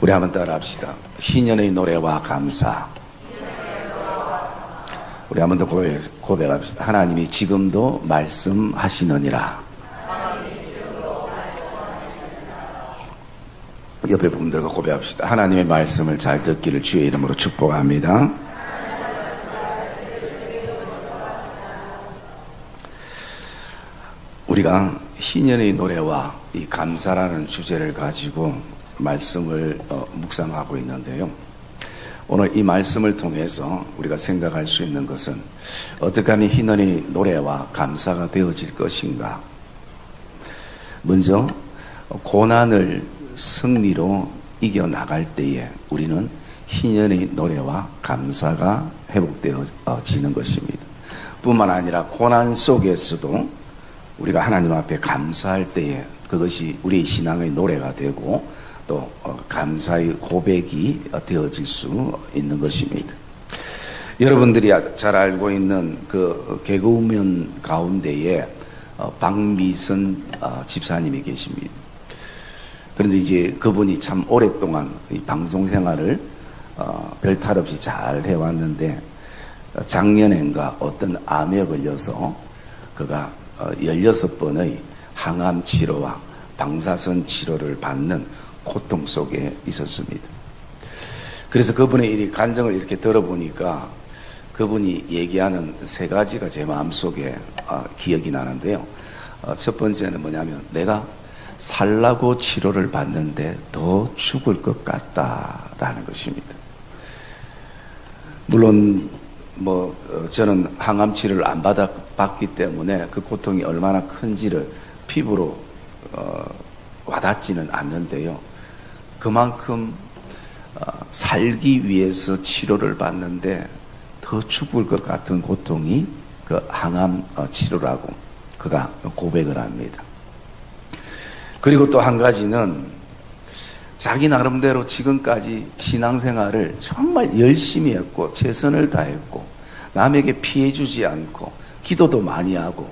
우리 한번 따라합시다. 희년의 노래와 감사. 우리 한번 더 고백합시다. 하나님이 지금도 말씀하시느니라. 옆에 분들과 고백합시다. 하나님의 말씀을 잘 듣기를 주의 이름으로 축복합니다. 우리가 희년의 노래와 이 감사라는 주제를 가지고 말씀을 묵상하고 있는데요. 오늘 이 말씀을 통해서 우리가 생각할 수 있는 것은 어떻게 하면 희년의 노래와 감사가 되어질 것인가. 먼저 고난을 승리로 이겨나갈 때에 우리는 희년의 노래와 감사가 회복되어지는 것입니다. 뿐만 아니라 고난 속에서도 우리가 하나님 앞에 감사할 때에 그것이 우리의 신앙의 노래가 되고 또 감사의 고백이 되어질 수 있는 것입니다. 여러분들이 잘 알고 있는 그 개그우먼 가운데에 박미선 집사님이 계십니다. 그런데 이제 그분이 참 오랫동안 이 방송 생활을 별 탈 없이 잘 해왔는데 작년엔가 어떤 암에 걸려서 그가 16번의 항암 치료와 방사선 치료를 받는 고통 속에 있었습니다. 그래서 그분의 이 간증을 이렇게 들어보니까 그분이 얘기하는 세 가지가 제 마음속에 기억이 나는데요. 첫 번째는 뭐냐면 내가 살라고 치료를 받는데 더 죽을 것 같다라는 것입니다. 물론 저는 항암 치료를 안 받았기 때문에 그 고통이 얼마나 큰지를 피부로 와닿지는 않는데요. 그만큼 살기 위해서 치료를 받는데 더 죽을 것 같은 고통이 그 항암 치료라고 그가 고백을 합니다. 그리고 또 한 가지는 자기 나름대로 지금까지 신앙생활을 정말 열심히 했고 최선을 다했고 남에게 피해 주지 않고 기도도 많이 하고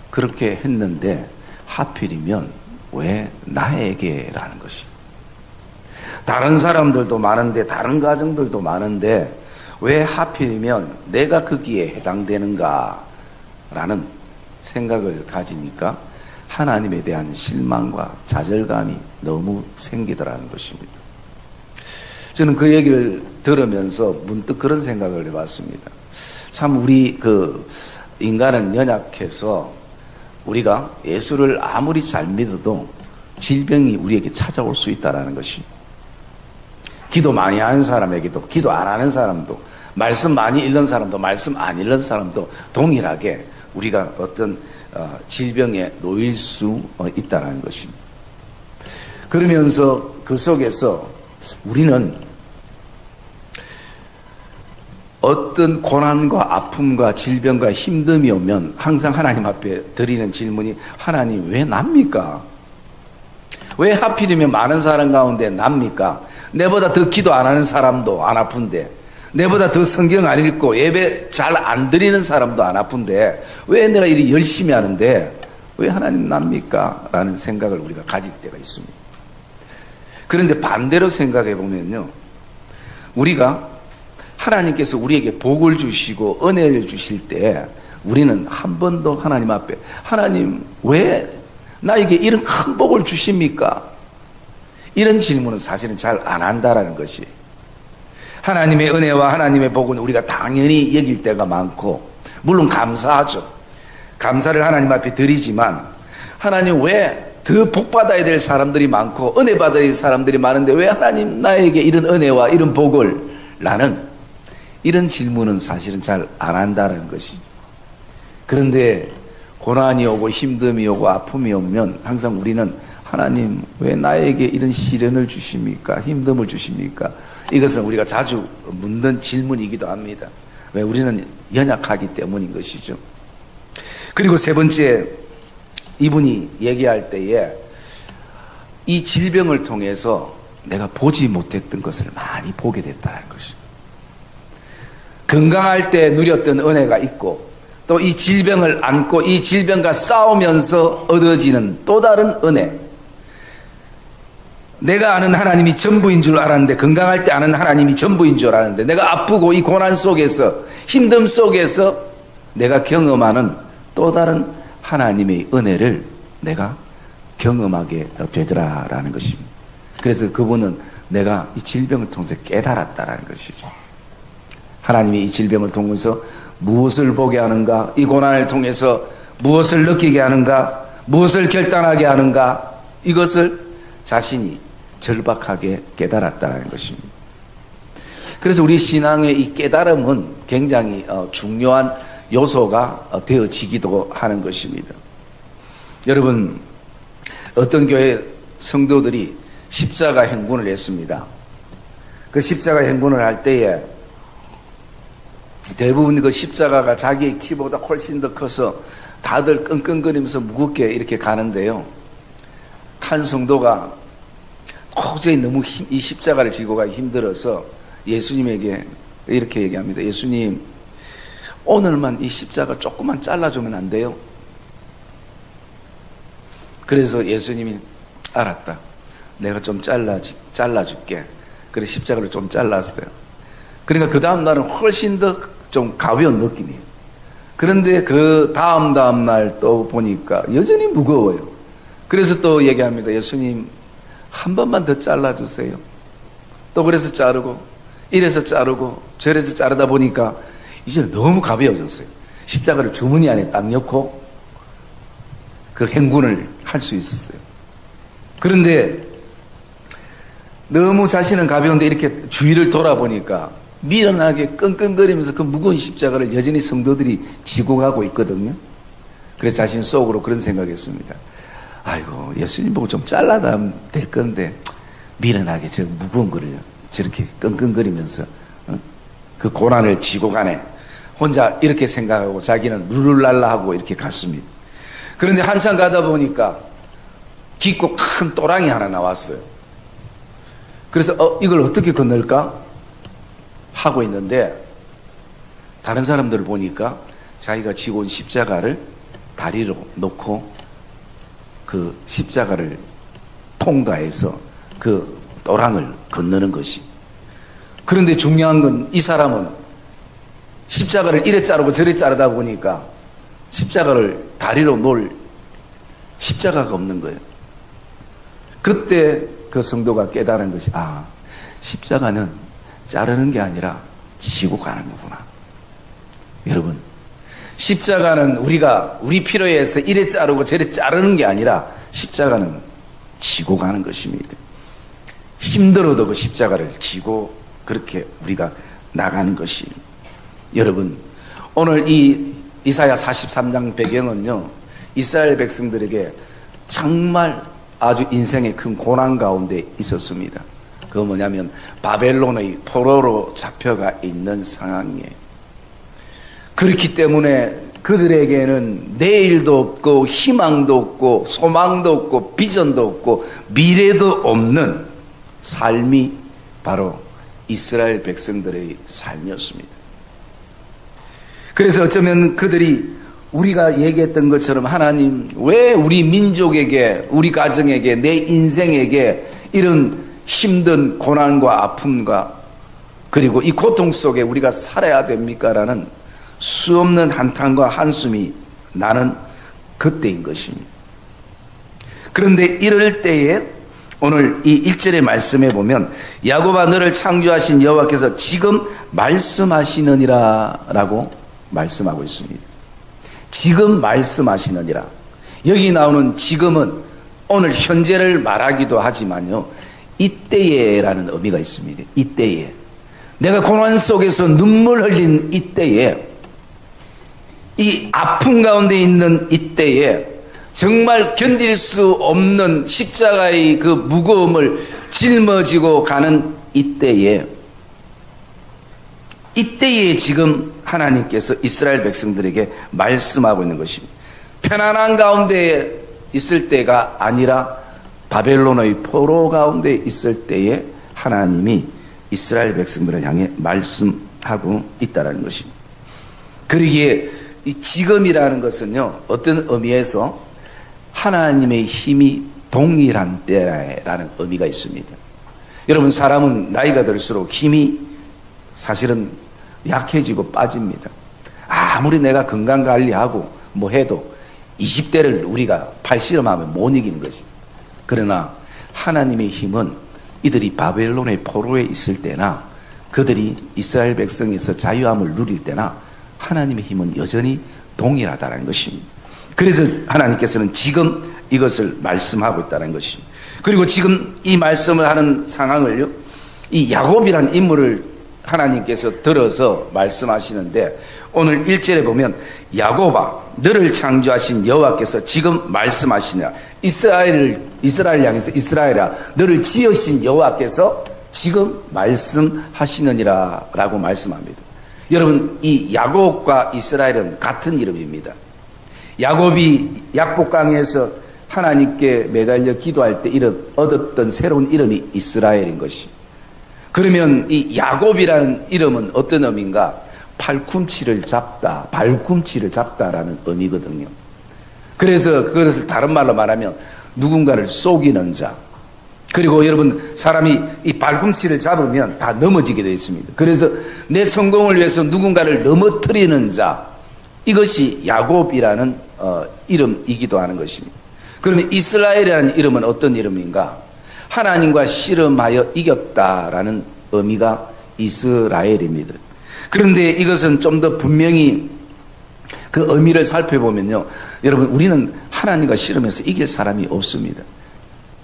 그렇게 했는데 하필이면 왜 나에게라는 것이. 다른 사람들도 많은데 다른 가정들도 많은데 왜 하필이면 내가 거기에 해당되는가 라는 생각을 가지니까 하나님에 대한 실망과 좌절감이 너무 생기더라는 것입니다. 저는 그 얘기를 들으면서 문득 그런 생각을 해봤습니다. 참 우리 인간은 연약해서 우리가 예수를 아무리 잘 믿어도 질병이 우리에게 찾아올 수 있다는 것입니다. 기도 많이 하는 사람에게도 기도 안 하는 사람도 말씀 많이 읽는 사람도 말씀 안 읽는 사람도 동일하게 우리가 어떤 질병에 놓일 수 있다는 것입니다. 그러면서 그 속에서 우리는 어떤 고난과 아픔과 질병과 힘듦이 오면 항상 하나님 앞에 드리는 질문이 하나님 왜 납니까? 왜 하필이면 많은 사람 가운데 납니까? 내보다 더 기도 안 하는 사람도 안 아픈데 내보다 더 성경 안 읽고 예배 잘 안 드리는 사람도 안 아픈데 왜 내가 이렇게 열심히 하는데 왜 하나님 납니까? 라는 생각을 우리가 가질 때가 있습니다. 그런데 반대로 생각해 보면요, 우리가 하나님께서 우리에게 복을 주시고 은혜를 주실 때 우리는 한 번도 하나님 앞에 하나님 왜 나에게 이런 큰 복을 주십니까? 이런 질문은 사실은 잘 안 한다라는 것이. 하나님의 은혜와 하나님의 복은 우리가 당연히 여길 때가 많고 물론 감사하죠. 감사를 하나님 앞에 드리지만 하나님 왜 더 복받아야 될 사람들이 많고 은혜 받아야 될 사람들이 많은데 왜 하나님 나에게 이런 은혜와 이런 복을 나는 이런 질문은 사실은 잘 안 한다는 것이. 그런데 고난이 오고 힘듦이 오고 아픔이 오면 항상 우리는 하나님 왜 나에게 이런 시련을 주십니까? 힘듦을 주십니까? 이것은 우리가 자주 묻는 질문이기도 합니다. 왜? 우리는 연약하기 때문인 것이죠. 그리고 세 번째, 이분이 얘기할 때에 이 질병을 통해서 내가 보지 못했던 것을 많이 보게 됐다는 것이죠. 건강할 때 누렸던 은혜가 있고 또 이 질병을 안고 이 질병과 싸우면서 얻어지는 또 다른 은혜. 내가 아는 하나님이 전부인 줄 알았는데, 건강할 때 아는 하나님이 전부인 줄 알았는데, 내가 아프고 이 고난 속에서, 힘듦 속에서 내가 경험하는 또 다른 하나님의 은혜를 내가 경험하게 되더라라는 것입니다. 그래서 그분은 내가 이 질병을 통해서 깨달았다라는 것이죠. 하나님이 이 질병을 통해서 무엇을 보게 하는가, 이 고난을 통해서 무엇을 느끼게 하는가, 무엇을 결단하게 하는가, 이것을 자신이 절박하게 깨달았다는 것입니다. 그래서 우리 신앙의 이 깨달음은 굉장히 중요한 요소가 되어지기도 하는 것입니다. 여러분, 어떤 교회 성도들이 십자가 행군을 했습니다. 그 십자가 행군을 할 때에 대부분 그 십자가가 자기의 키보다 훨씬 더 커서 다들 끙끙거리면서 무겁게 이렇게 가는데요. 한 성도가 도저히 너무 이 십자가를 지고 가기 힘들어서 예수님에게 이렇게 얘기합니다. 예수님, 오늘만 이 십자가 조금만 잘라주면 안 돼요? 그래서 예수님이 알았다. 내가 좀 잘라줄게. 그래서 십자가를 좀 잘랐어요. 그러니까 그 다음 날은 훨씬 더 좀 가벼운 느낌이에요. 그런데 그 다음 날 또 보니까 여전히 무거워요. 그래서 또 얘기합니다. 예수님, 한 번만 더 잘라주세요. 또 그래서 자르고, 이래서 자르고, 저래서 자르다 보니까 이제 너무 가벼워졌어요. 십자가를 주머니 안에 딱 넣고 그 행군을 할 수 있었어요. 그런데 너무 자신은 가벼운데 이렇게 주위를 돌아보니까 미련하게 끙끙거리면서 그 무거운 십자가를 여전히 성도들이 지고 가고 있거든요. 그래서 자신 속으로 그런 생각했습니다. 아이고, 예수님 보고 좀 잘라다 될 건데 미련하게 저 무거운 거를 저렇게 끙끙거리면서 그 고난을 지고 가네. 혼자 이렇게 생각하고 자기는 룰랄라 하고 이렇게 갔습니다. 그런데 한참 가다 보니까 깊고 큰 또랑이 하나 나왔어요. 그래서 이걸 어떻게 건널까 하고 있는데 다른 사람들을 보니까 자기가 지고 온 십자가를 다리로 놓고 그 십자가를 통과해서 그 또랑을 건너는 것이. 그런데 중요한 건 이 사람은 십자가를 이래 자르고 저래 자르다 보니까 십자가를 다리로 놓을 십자가가 없는 거예요. 그때 그 성도가 깨달은 것이, 십자가는 자르는 게 아니라 지고 가는 거구나. 여러분, 십자가는 우리 필요에 의해서 이래 자르고 저래 자르는 게 아니라 십자가는 지고 가는 것입니다. 힘들어도 그 십자가를 지고 그렇게 우리가 나가는 것이. 여러분, 오늘 이 이사야 43장 배경은요, 이스라엘 백성들에게 정말 아주 인생의 큰 고난 가운데 있었습니다. 그거 뭐냐면 바벨론의 포로로 잡혀가 있는 상황이에요. 그렇기 때문에 그들에게는 내일도 없고 희망도 없고 소망도 없고 비전도 없고 미래도 없는 삶이 바로 이스라엘 백성들의 삶이었습니다. 그래서 어쩌면 그들이 우리가 얘기했던 것처럼 하나님, 왜 우리 민족에게, 우리 가정에게, 내 인생에게 이런 힘든 고난과 아픔과 그리고 이 고통 속에 우리가 살아야 됩니까? 라는 수없는 한탄과 한숨이 나는 그때인 것입니다. 그런데 이럴 때에 오늘 이 1절의 말씀에 보면 야곱아, 너를 창조하신 여호와께서 지금 말씀하시느니라 라고 말씀하고 있습니다. 지금 말씀하시느니라. 여기 나오는 지금은 오늘 현재를 말하기도 하지만요, 이때에라는 의미가 있습니다. 이때에, 내가 고난 속에서 눈물 흘린 이때에, 이 아픔 가운데 있는 이때에, 정말 견딜 수 없는 십자가의 그 무거움을 짊어지고 가는 이때에 지금 하나님께서 이스라엘 백성들에게 말씀하고 있는 것입니다. 편안한 가운데 있을 때가 아니라 바벨론의 포로 가운데 있을 때에 하나님이 이스라엘 백성들을 향해 말씀하고 있다는 것입니다. 그러기에 이 지금이라는 것은요, 어떤 의미에서 하나님의 힘이 동일한 때라는 의미가 있습니다. 여러분, 사람은 나이가 들수록 힘이 사실은 약해지고 빠집니다. 아무리 내가 건강관리하고 뭐 해도 20대를 우리가 팔씨름하면 못 이기는 것이. 그러나 하나님의 힘은 이들이 바벨론의 포로에 있을 때나 그들이 이스라엘 백성에서 자유함을 누릴 때나 하나님의 힘은 여전히 동일하다는 것입니다. 그래서 하나님께서는 지금 이것을 말씀하고 있다는 것입니다. 그리고 지금 이 말씀을 하는 상황을요, 이 야곱이라는 인물을 하나님께서 들어서 말씀하시는데, 오늘 1절에 보면 야곱아 너를 창조하신 여호와께서 지금 말씀하시냐, 이스라엘 향해서 이스라엘아 너를 지으신 여호와께서 지금 말씀하시느니라 라고 말씀합니다. 여러분, 이 야곱과 이스라엘은 같은 이름입니다. 야곱이 약복강에서 하나님께 매달려 기도할 때 얻었던 새로운 이름이 이스라엘인 것이. 그러면 이 야곱이라는 이름은 어떤 의미인가? 발꿈치를 잡다라는 의미거든요. 그래서 그것을 다른 말로 말하면 누군가를 속이는 자. 그리고 여러분, 사람이 이 발꿈치를 잡으면 다 넘어지게 되어 있습니다. 그래서 내 성공을 위해서 누군가를 넘어뜨리는 자, 이것이 야곱이라는 이름이기도 하는 것입니다. 그러면 이스라엘이라는 이름은 어떤 이름인가? 하나님과 씨름하여 이겼다라는 의미가 이스라엘입니다. 그런데 이것은 좀 더 분명히 그 의미를 살펴보면요, 여러분, 우리는 하나님과 씨름해서 이길 사람이 없습니다.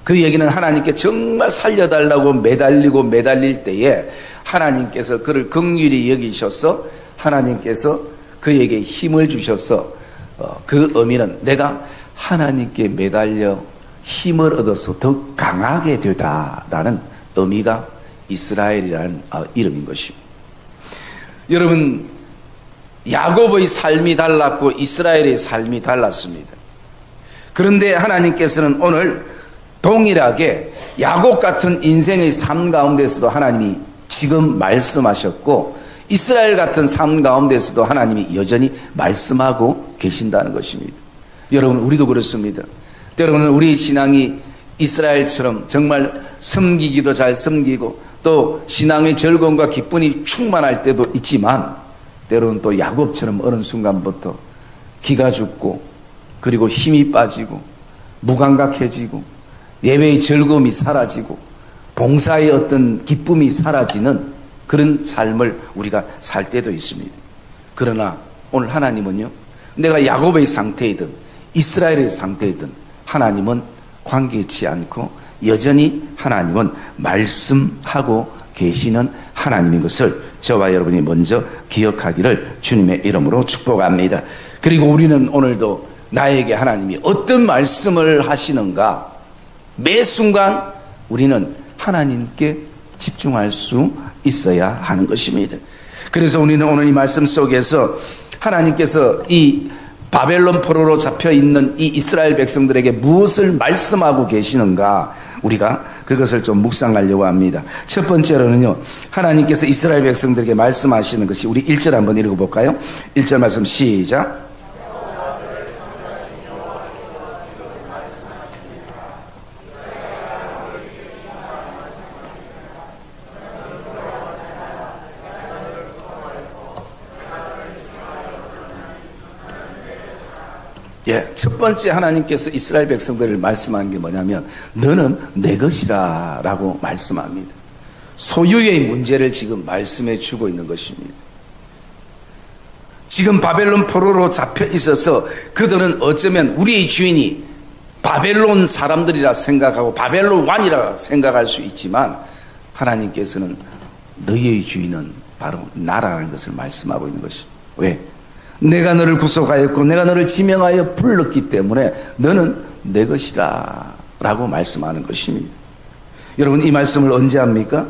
그 얘기는 하나님께 정말 살려달라고 매달릴 때에 하나님께서 그를 긍휼히 여기셔서 하나님께서 그에게 힘을 주셔서 그 의미는 내가 하나님께 매달려 힘을 얻어서 더 강하게 되다라는 의미가 이스라엘이라는 이름인 것입니다. 여러분, 야곱의 삶이 달랐고 이스라엘의 삶이 달랐습니다. 그런데 하나님께서는 오늘 동일하게 야곱 같은 인생의 삶 가운데서도 하나님이 지금 말씀하셨고, 이스라엘 같은 삶 가운데서도 하나님이 여전히 말씀하고 계신다는 것입니다. 여러분, 우리도 그렇습니다. 때로는 우리 신앙이 이스라엘처럼 정말 섬기기도 잘 섬기고 또 신앙의 즐거움과 기쁨이 충만할 때도 있지만, 때로는 또 야곱처럼 어느 순간부터 기가 죽고 그리고 힘이 빠지고 무감각해지고 예배의 즐거움이 사라지고 봉사의 어떤 기쁨이 사라지는 그런 삶을 우리가 살 때도 있습니다. 그러나 오늘 하나님은요, 내가 야곱의 상태이든 이스라엘의 상태이든 하나님은 관계치 않고 여전히 하나님은 말씀하고 계시는 하나님인 것을 저와 여러분이 먼저 기억하기를 주님의 이름으로 축복합니다. 그리고 우리는 오늘도 나에게 하나님이 어떤 말씀을 하시는가, 매 순간 우리는 하나님께 집중할 수 있어야 하는 것입니다. 그래서 우리는 오늘 이 말씀 속에서 하나님께서 이 바벨론 포로로 잡혀 있는 이 이스라엘 백성들에게 무엇을 말씀하고 계시는가, 우리가 그것을 좀 묵상하려고 합니다. 첫 번째로는요, 하나님께서 이스라엘 백성들에게 말씀하시는 것이, 우리 1절 한번 읽어볼까요? 1절 말씀 시작. 첫 번째 하나님께서 이스라엘 백성들을 말씀하는 게 뭐냐면, 너는 내 것이라 라고 말씀합니다. 소유의 문제를 지금 말씀해 주고 있는 것입니다. 지금 바벨론 포로로 잡혀 있어서 그들은 어쩌면 우리의 주인이 바벨론 사람들이라 생각하고 바벨론 왕이라 생각할 수 있지만, 하나님께서는 너희의 주인은 바로 나라는 것을 말씀하고 있는 것입니다. 왜? 내가 너를 구속하였고 내가 너를 지명하여 불렀기 때문에 너는 내 것이라 라고 말씀하는 것입니다. 여러분, 이 말씀을 언제 합니까?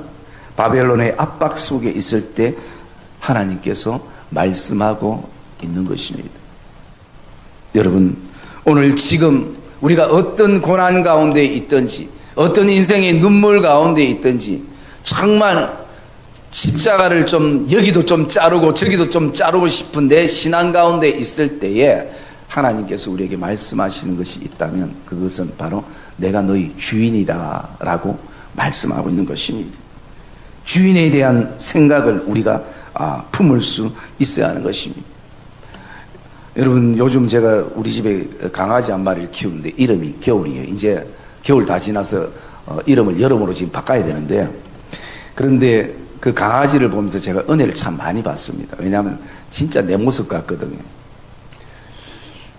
바벨론의 압박 속에 있을 때 하나님께서 말씀하고 있는 것입니다. 여러분, 오늘 지금 우리가 어떤 고난 가운데 있든지 어떤 인생의 눈물 가운데 있든지 정말 십자가를 좀 여기도 좀 자르고 저기도 좀 자르고 싶은 내 신앙 가운데 있을 때에 하나님께서 우리에게 말씀하시는 것이 있다면 그것은 바로 내가 너희 주인이다 라고 말씀하고 있는 것입니다. 주인에 대한 생각을 우리가 품을 수 있어야 하는 것입니다. 여러분, 요즘 제가 우리 집에 강아지 한 마리를 키우는데 이름이 겨울이에요. 이제 겨울 다 지나서 이름을 여름으로 지금 바꿔야 되는데, 그런데 그 강아지를 보면서 제가 은혜를 참 많이 받습니다. 왜냐하면 진짜 내 모습 같거든요.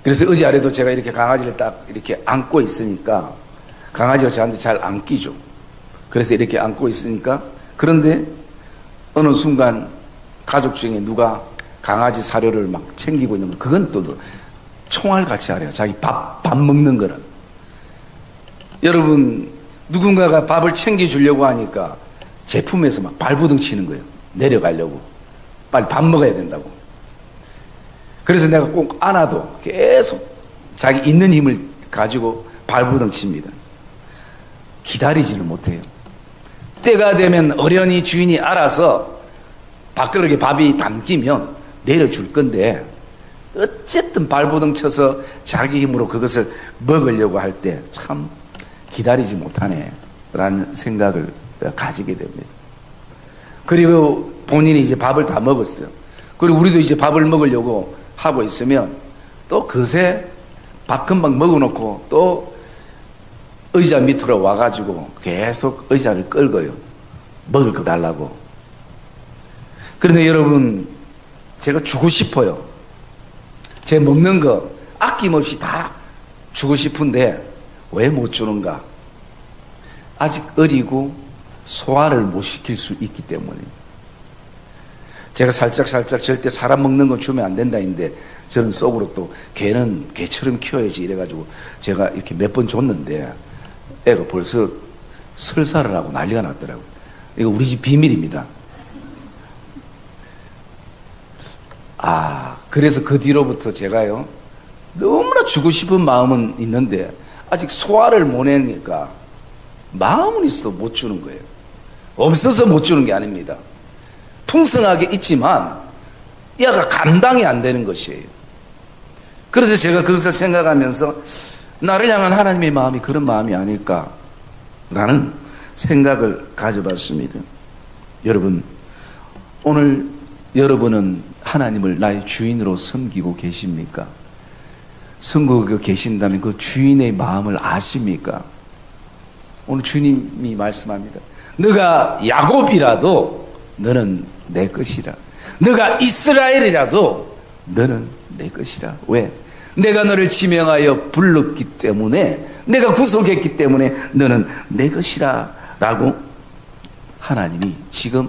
그래서 어제 아래도 제가 이렇게 강아지를 딱 이렇게 안고 있으니까 강아지가 저한테 잘 안 끼죠. 그래서 이렇게 안고 있으니까, 그런데 어느 순간 가족 중에 누가 강아지 사료를 막 챙기고 있는 거, 그건 또 총알같이 하래요. 자기 밥 먹는 거는. 여러분, 누군가가 밥을 챙겨주려고 하니까 제품에서 막 발부둥 치는 거예요. 내려가려고. 빨리 밥 먹어야 된다고. 그래서 내가 꼭 안아도 계속 자기 있는 힘을 가지고 발부둥 칩니다. 기다리지를 못해요. 때가 되면 어련히 주인이 알아서 밥그릇에 밥이 담기면 내려줄 건데, 어쨌든 발부둥 쳐서 자기 힘으로 그것을 먹으려고 할 때 참 기다리지 못하네 라는 생각을 가지게 됩니다. 그리고 본인이 이제 밥을 다 먹었어요. 그리고 우리도 이제 밥을 먹으려고 하고 있으면 또 그새 밥 금방 먹어놓고 또 의자 밑으로 와가지고 계속 의자를 끌고요. 먹을 거 달라고. 그런데 여러분, 제가 주고 싶어요. 제 먹는 거 아낌없이 다 주고 싶은데 왜 못 주는가? 아직 어리고 소화를 못 시킬 수 있기 때문에. 제가 살짝 절대 사람 먹는 거 주면 안 된다 했는데, 저는 속으로 또 개는 개처럼 키워야지 이래가지고 제가 이렇게 몇 번 줬는데 애가 벌써 설사를 하고 난리가 났더라고요. 이거 우리 집 비밀입니다. 그래서 그 뒤로부터 제가요, 너무나 주고 싶은 마음은 있는데 아직 소화를 못 내니까 마음은 있어도 못 주는 거예요. 없어서 못 주는 게 아닙니다. 풍성하게 있지만 얘가 감당이 안 되는 것이에요. 그래서 제가 그것을 생각하면서 나를 향한 하나님의 마음이 그런 마음이 아닐까라는 생각을 가져봤습니다. 여러분, 오늘 여러분은 하나님을 나의 주인으로 섬기고 계십니까? 섬기고 계신다면 그 주인의 마음을 아십니까? 오늘 주님이 말씀합니다. 너가 야곱이라도 너는 내 것이라. 너가 이스라엘이라도 너는 내 것이라. 왜? 내가 너를 지명하여 불렀기 때문에, 내가 구속했기 때문에 너는 내 것이라 라고 하나님이 지금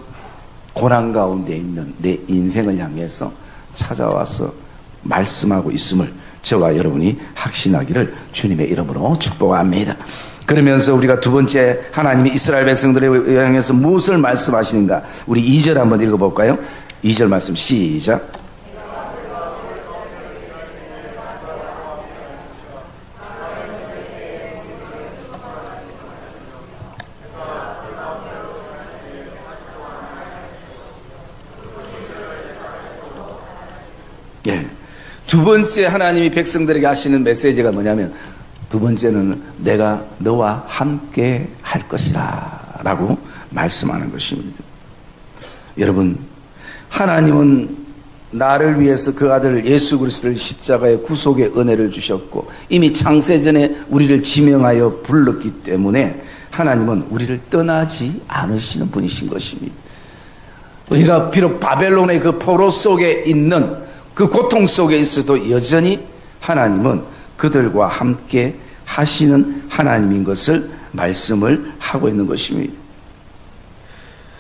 고난 가운데 있는 내 인생을 향해서 찾아와서 말씀하고 있음을 저와 여러분이 확신하기를 주님의 이름으로 축복합니다. 그러면서 우리가 두 번째, 하나님이 이스라엘 백성들에 향해서 무엇을 말씀하시는가, 우리 2절 한번 읽어볼까요? 2절 말씀 시작. 예. 두 번째 하나님이 백성들에게 하시는 메시지가 뭐냐면, 두 번째는 내가 너와 함께 할 것이라 라고 말씀하는 것입니다. 여러분, 하나님은 나를 위해서 그 아들 예수 그리스도를 십자가의 구속의 은혜를 주셨고, 이미 창세전에 우리를 지명하여 불렀기 때문에 하나님은 우리를 떠나지 않으시는 분이신 것입니다. 우리가 비록 바벨론의 그 포로 속에 있는 그 고통 속에 있어도 여전히 하나님은 그들과 함께 하시는 하나님인 것을 말씀을 하고 있는 것입니다.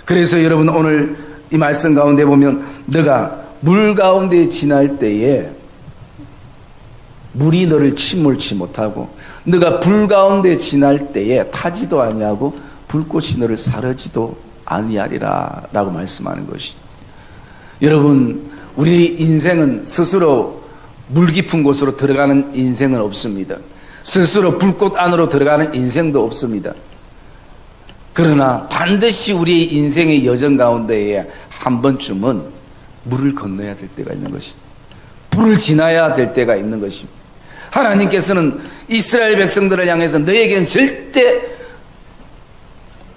그래서 여러분, 오늘 이 말씀 가운데 보면 너가 물 가운데 지날 때에 물이 너를 침몰치 못하고, 너가 불 가운데 지날 때에 타지도 아니하고 불꽃이 너를 사르지도 아니하리라 라고 말씀하는 것이. 여러분, 우리 인생은 스스로 물 깊은 곳으로 들어가는 인생은 없습니다. 스스로 불꽃 안으로 들어가는 인생도 없습니다. 그러나 반드시 우리의 인생의 여정 가운데에 한 번쯤은 물을 건너야 될 때가 있는 것입니다. 불을 지나야 될 때가 있는 것입니다. 하나님께서는 이스라엘 백성들을 향해서 너에게는 절대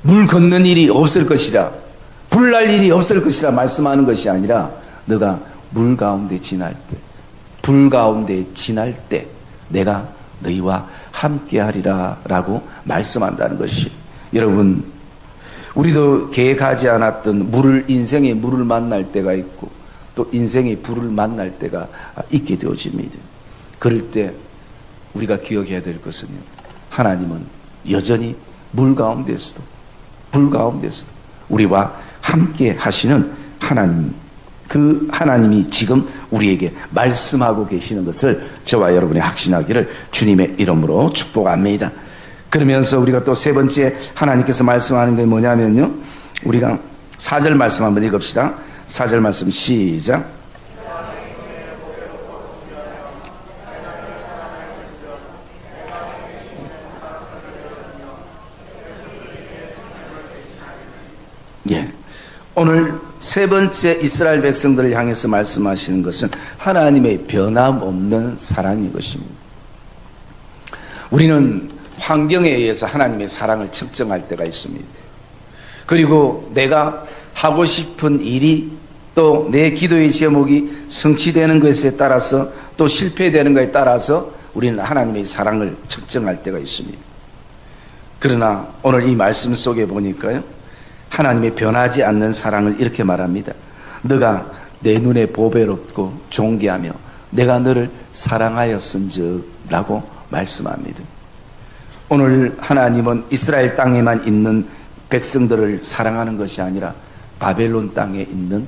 물 건넌 일이 없을 것이라, 불날 일이 없을 것이라 말씀하는 것이 아니라 너가 물 가운데 지날 때, 불 가운데 지날 때 내가 너희와 함께하리라 라고 말씀한다는 것이, 여러분 우리도 계획하지 않았던 인생의 물을 만날 때가 있고 또 인생의 불을 만날 때가 있게 되어집니다. 그럴 때 우리가 기억해야 될 것은요, 하나님은 여전히 물 가운데서도 불 가운데서도 우리와 함께 하시는 하나님, 그 하나님이 지금 우리에게 말씀하고 계시는 것을 저와 여러분이 확신하기를 주님의 이름으로 축복합니다. 그러면서 우리가 또 세 번째 하나님께서 말씀하는 게 뭐냐면요, 우리가 4절 말씀 한번 읽읍시다. 4절 말씀 시작. 예. 오늘 세 번째 이스라엘 백성들을 향해서 말씀하시는 것은 하나님의 변함없는 사랑인 것입니다. 우리는 환경에 의해서 하나님의 사랑을 측정할 때가 있습니다. 그리고 내가 하고 싶은 일이 또 내 기도의 제목이 성취되는 것에 따라서 또 실패되는 것에 따라서 우리는 하나님의 사랑을 측정할 때가 있습니다. 그러나 오늘 이 말씀 속에 보니까요, 하나님의 변하지 않는 사랑을 이렇게 말합니다. 너가 내 눈에 보배롭고 존귀하며 내가 너를 사랑하였은즉 라고 말씀합니다. 오늘 하나님은 이스라엘 땅에만 있는 백성들을 사랑하는 것이 아니라 바벨론 땅에 있는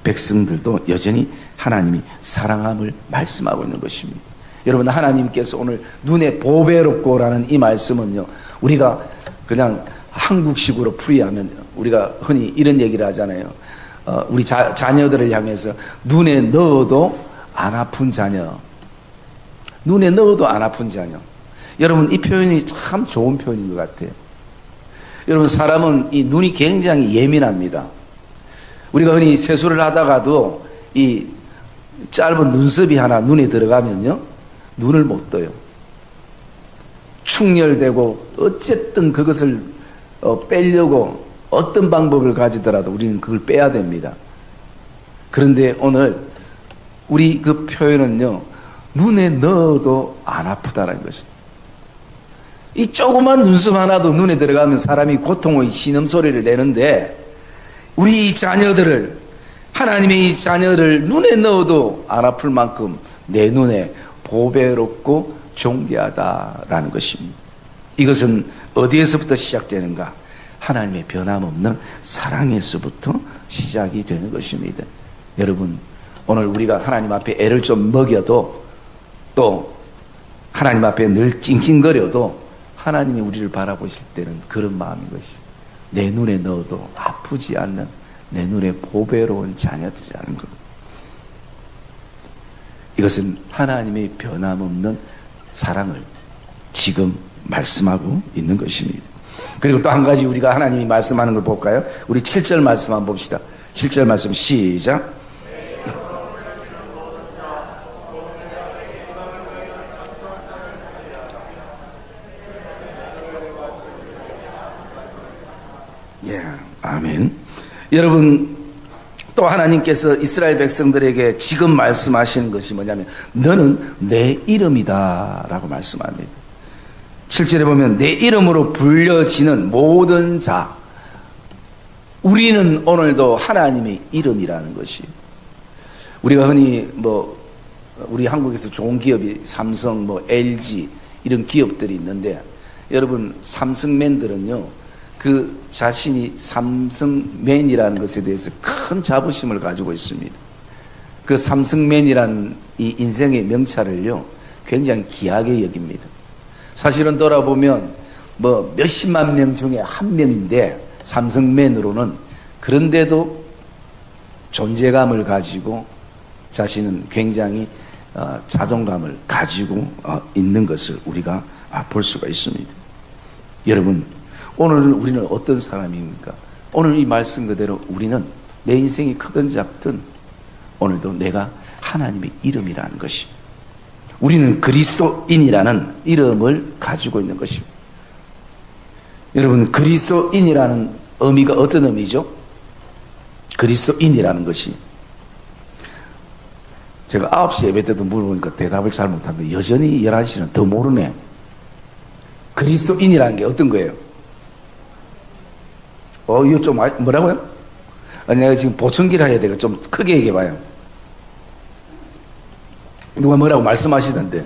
백성들도 여전히 하나님이 사랑함을 말씀하고 있는 것입니다. 여러분, 하나님께서 오늘 눈에 보배롭고라는 이 말씀은요, 우리가 그냥 한국식으로 풀이하면 우리가 흔히 이런 얘기를 하잖아요. 우리 자녀들을 향해서 눈에 넣어도 안 아픈 자녀, 눈에 넣어도 안 아픈 자녀. 여러분, 이 표현이 참 좋은 표현인 것 같아요. 여러분, 사람은 이 눈이 굉장히 예민합니다. 우리가 흔히 세수를 하다가도 이 짧은 눈썹이 하나 눈에 들어가면요, 눈을 못 떠요. 충혈되고 어쨌든 그것을 빼려고 어떤 방법을 가지더라도 우리는 그걸 빼야 됩니다. 그런데 오늘 우리 그 표현은요, 눈에 넣어도 안 아프다라는 것입니다. 이 조그만 눈썹 하나도 눈에 들어가면 사람이 고통의 신음소리를 내는데, 우리 이 자녀들을, 하나님의 이 자녀를 눈에 넣어도 안 아플 만큼 내 눈에 보배롭고 존귀하다라는 것입니다. 이것은 어디에서부터 시작되는가? 하나님의 변함없는 사랑에서부터 시작이 되는 것입니다. 여러분, 오늘 우리가 하나님 앞에 애를 좀 먹여도, 또 하나님 앞에 늘 찡찡거려도 하나님이 우리를 바라보실 때는 그런 마음인 것이죠. 내 눈에 넣어도 아프지 않는 내 눈에 보배로운 자녀들이라는 것. 이것은 하나님의 변함없는 사랑을 지금 말씀하고 있는 것입니다. 그리고 또 한 가지 우리가 하나님이 말씀하는 걸 볼까요? 우리 7절 말씀 한번 봅시다. 7절 말씀 시작. 예, 아멘. 여러분, 또 하나님께서 이스라엘 백성들에게 지금 말씀하시는 것이 뭐냐면, 너는 내 이름이다 라고 말씀합니다. 7절에 보면 내 이름으로 불려지는 모든 자, 우리는 오늘도 하나님의 이름이라는 것이, 우리가 흔히 우리 한국에서 좋은 기업이 삼성, LG 이런 기업들이 있는데, 여러분, 삼성맨들은요, 그 자신이 삼성맨이라는 것에 대해서 큰 자부심을 가지고 있습니다. 그 삼성맨이란 이 인생의 명찰을요, 굉장히 귀하게 여깁니다. 사실은 돌아보면 몇십만 명 중에 한 명인데, 삼성맨으로는, 그런데도 존재감을 가지고 자신은 굉장히 자존감을 가지고 있는 것을 우리가 볼 수가 있습니다. 여러분, 오늘 우리는 어떤 사람입니까? 오늘 이 말씀 그대로 우리는 내 인생이 크든 작든 오늘도 내가 하나님의 이름이라는 것이. 우리는 그리스도인이라는 이름을 가지고 있는 것입니다. 여러분, 그리스도인이라는 의미가 어떤 의미죠? 그리스도인이라는 것이, 제가 9시 예배 때도 물어보니까 대답을 잘 못하는데 여전히 11시는 더 모르네. 그리스도인이라는 게 어떤 거예요? 이거 좀 뭐라고요? 내가 지금 보청기를 해야 되고 좀 크게 얘기해봐요. 누가 뭐라고 말씀하시던데.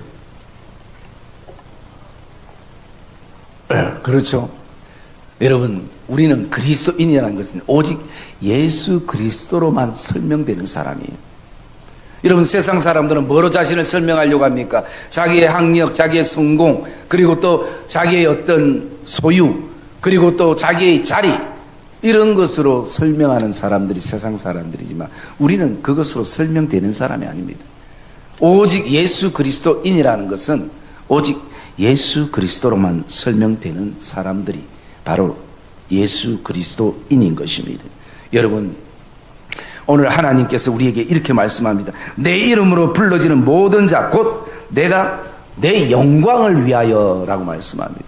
그렇죠. 여러분, 우리는 그리스도인이라는 것은 오직 예수 그리스도로만 설명되는 사람이에요. 여러분, 세상 사람들은 뭐로 자신을 설명하려고 합니까? 자기의 학력, 자기의 성공, 그리고 또 자기의 어떤 소유, 그리고 또 자기의 자리, 이런 것으로 설명하는 사람들이 세상 사람들이지만 우리는 그것으로 설명되는 사람이 아닙니다. 오직 예수 그리스도인이라는 것은 오직 예수 그리스도로만 설명되는 사람들이 바로 예수 그리스도인인 것입니다. 여러분, 오늘 하나님께서 우리에게 이렇게 말씀합니다. 내 이름으로 불러지는 모든 자 곧 내가 내 영광을 위하여 라고 말씀합니다.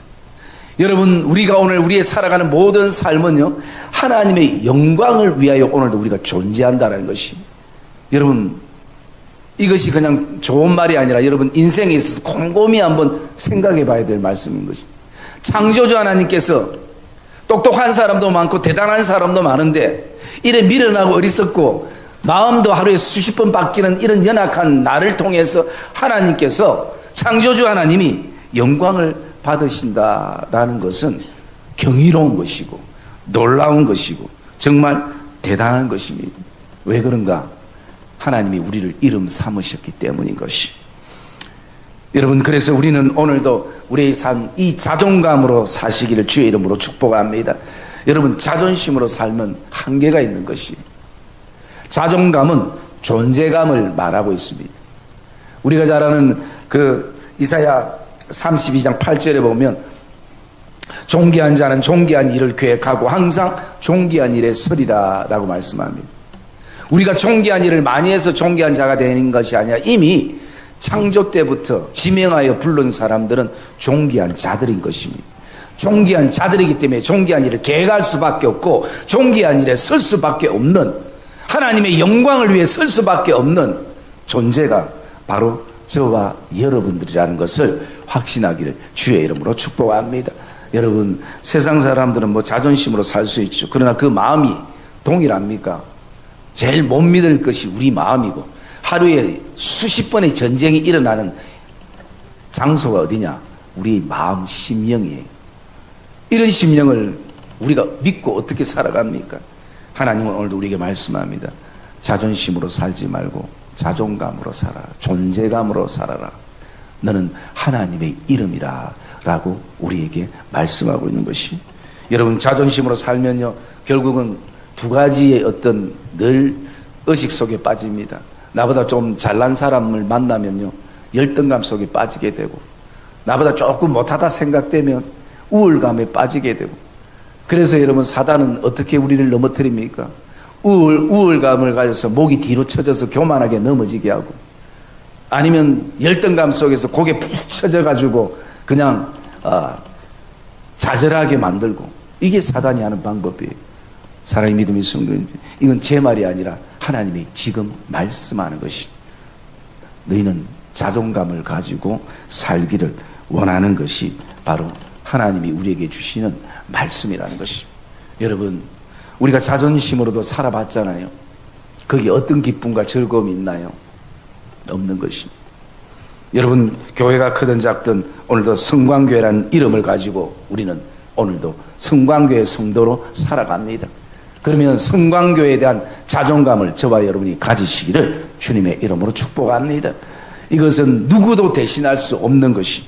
여러분, 우리가 오늘 우리의 살아가는 모든 삶은요, 하나님의 영광을 위하여 오늘도 우리가 존재한다는 것이, 여러분, 이것이 그냥 좋은 말이 아니라 여러분 인생에 있어서 곰곰이 한번 생각해 봐야 될 말씀인 것이, 창조주 하나님께서 똑똑한 사람도 많고 대단한 사람도 많은데 이래 미련하고 어리석고 마음도 하루에 수십 번 바뀌는 이런 연약한 나를 통해서 하나님께서, 창조주 하나님이 영광을 받으신다라는 것은 경이로운 것이고 놀라운 것이고 정말 대단한 것입니다. 왜 그런가? 하나님이 우리를 이름 삼으셨기 때문인 것이. 여러분, 그래서 우리는 오늘도 우리의 삶, 이 자존감으로 사시기를 주의 이름으로 축복합니다. 여러분, 자존심으로 살면 한계가 있는 것이, 자존감은 존재감을 말하고 있습니다. 우리가 잘 아는 그 이사야 32장 8절에 보면 존귀한 자는 존귀한 일을 계획하고 항상 존귀한 일에 서리라 라고 말씀합니다. 우리가 존귀한 일을 많이 해서 존귀한 자가 되는 것이 아니라 이미 창조 때부터 지명하여 부른 사람들은 존귀한 자들인 것입니다. 존귀한 자들이기 때문에 존귀한 일을 계획할 수밖에 없고 존귀한 일에 설 수밖에 없는, 하나님의 영광을 위해 설 수밖에 없는 존재가 바로 저와 여러분들이라는 것을 확신하기를 주의 이름으로 축복합니다. 여러분, 세상 사람들은 뭐 자존심으로 살 수 있죠. 그러나 그 마음이 동일합니까? 제일 못 믿을 것이 우리 마음이고, 하루에 수십 번의 전쟁이 일어나는 장소가 어디냐? 우리 마음 심령이에요. 이런 심령을 우리가 믿고 어떻게 살아갑니까? 하나님은 오늘도 우리에게 말씀합니다. 자존심으로 살지 말고 자존감으로 살아라. 존재감으로 살아라. 너는 하나님의 이름이라 라고 우리에게 말씀하고 있는 것이, 여러분, 자존심으로 살면요 결국은 두 가지의 어떤 늘 의식 속에 빠집니다. 나보다 좀 잘난 사람을 만나면요 열등감 속에 빠지게 되고, 나보다 조금 못하다 생각되면 우울감에 빠지게 되고, 그래서 여러분, 사단은 어떻게 우리를 넘어뜨립니까? 우울감을 가져서 목이 뒤로 쳐져서 교만하게 넘어지게 하고, 아니면 열등감 속에서 고개 푹 쳐져가지고 그냥 좌절하게 만들고, 이게 사단이 하는 방법이에요. 사랑의 믿음의 성도님, 이건 제 말이 아니라 하나님이 지금 말씀하는 것이, 너희는 자존감을 가지고 살기를 원하는 것이 바로 하나님이 우리에게 주시는 말씀이라는 것이. 여러분, 우리가 자존심으로도 살아봤잖아요. 거기에 어떤 기쁨과 즐거움이 있나요? 없는 것입니다. 여러분, 교회가 크든 작든 오늘도 성광교회라는 이름을 가지고 우리는 오늘도 성광교회 성도로 살아갑니다. 그러면 성광교회에 대한 자존감을 저와 여러분이 가지시기를 주님의 이름으로 축복합니다. 이것은 누구도 대신할 수 없는 것이,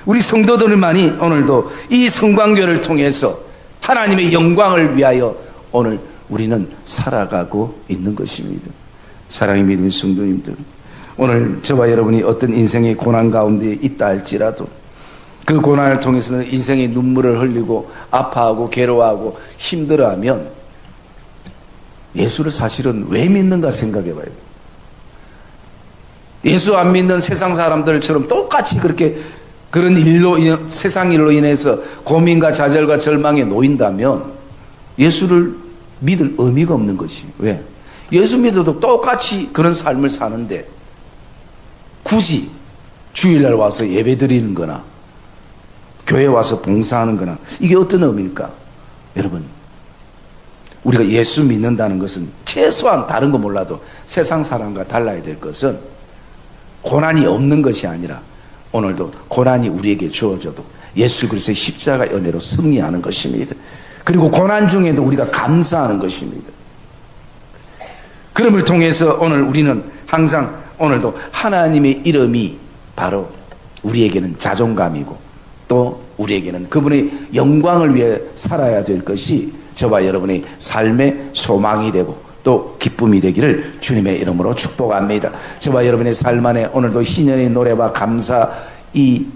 우리 성도들만이 오늘도 이 성광교회를 통해서 하나님의 영광을 위하여 오늘 우리는 살아가고 있는 것입니다. 사랑의 믿음의 성도님들, 오늘 저와 여러분이 어떤 인생의 고난 가운데 있다 할지라도 그 고난을 통해서는 인생의 눈물을 흘리고 아파하고 괴로워하고 힘들어하면 예수를 사실은 왜 믿는가 생각해 봐요. 예수 안 믿는 세상 사람들처럼 똑같이 그렇게 그런 일로, 세상 일로 인해서 고민과 좌절과 절망에 놓인다면 예수를 믿을 의미가 없는 것이. 왜? 예수 믿어도 똑같이 그런 삶을 사는데 굳이 주일날 와서 예배 드리는 거나 교회 와서 봉사하는 거나 이게 어떤 의미일까? 여러분, 우리가 예수 믿는다는 것은 최소한 다른 거 몰라도 세상 사람과 달라야 될 것은 고난이 없는 것이 아니라 오늘도 고난이 우리에게 주어져도 예수 그리스도의 십자가 은혜로 승리하는 것입니다. 그리고 고난 중에도 우리가 감사하는 것입니다. 그럼을 통해서 오늘 우리는 항상 오늘도 하나님의 이름이 바로 우리에게는 자존감이고 또 우리에게는 그분의 영광을 위해 살아야 될 것이 저와 여러분의 삶의 소망이 되고 또 기쁨이 되기를 주님의 이름으로 축복합니다. 저와 여러분의 삶 안에 오늘도 희년의 노래와 감사 이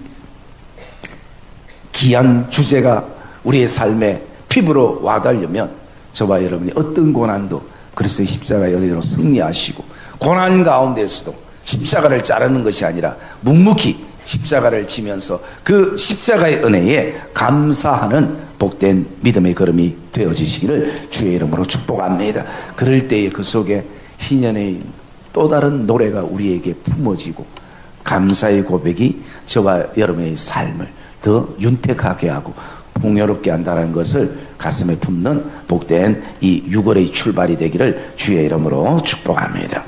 귀한 주제가 우리의 삶에 피부로 와닿으려면 저와 여러분이 어떤 고난도 그리스도의 십자가의 은혜로 승리하시고 고난 가운데서도 십자가를 자르는 것이 아니라 묵묵히 십자가를 지면서 그 십자가의 은혜에 감사하는 복된 믿음의 걸음이 되어지시기를 주의 이름으로 축복합니다. 그럴 때에 그 속에 희년의 또 다른 노래가 우리에게 품어지고 감사의 고백이 저와 여러분의 삶을 더 윤택하게 하고 풍요롭게 한다는 것을 가슴에 품는 복된 이 6월의 출발이 되기를 주의 이름으로 축복합니다.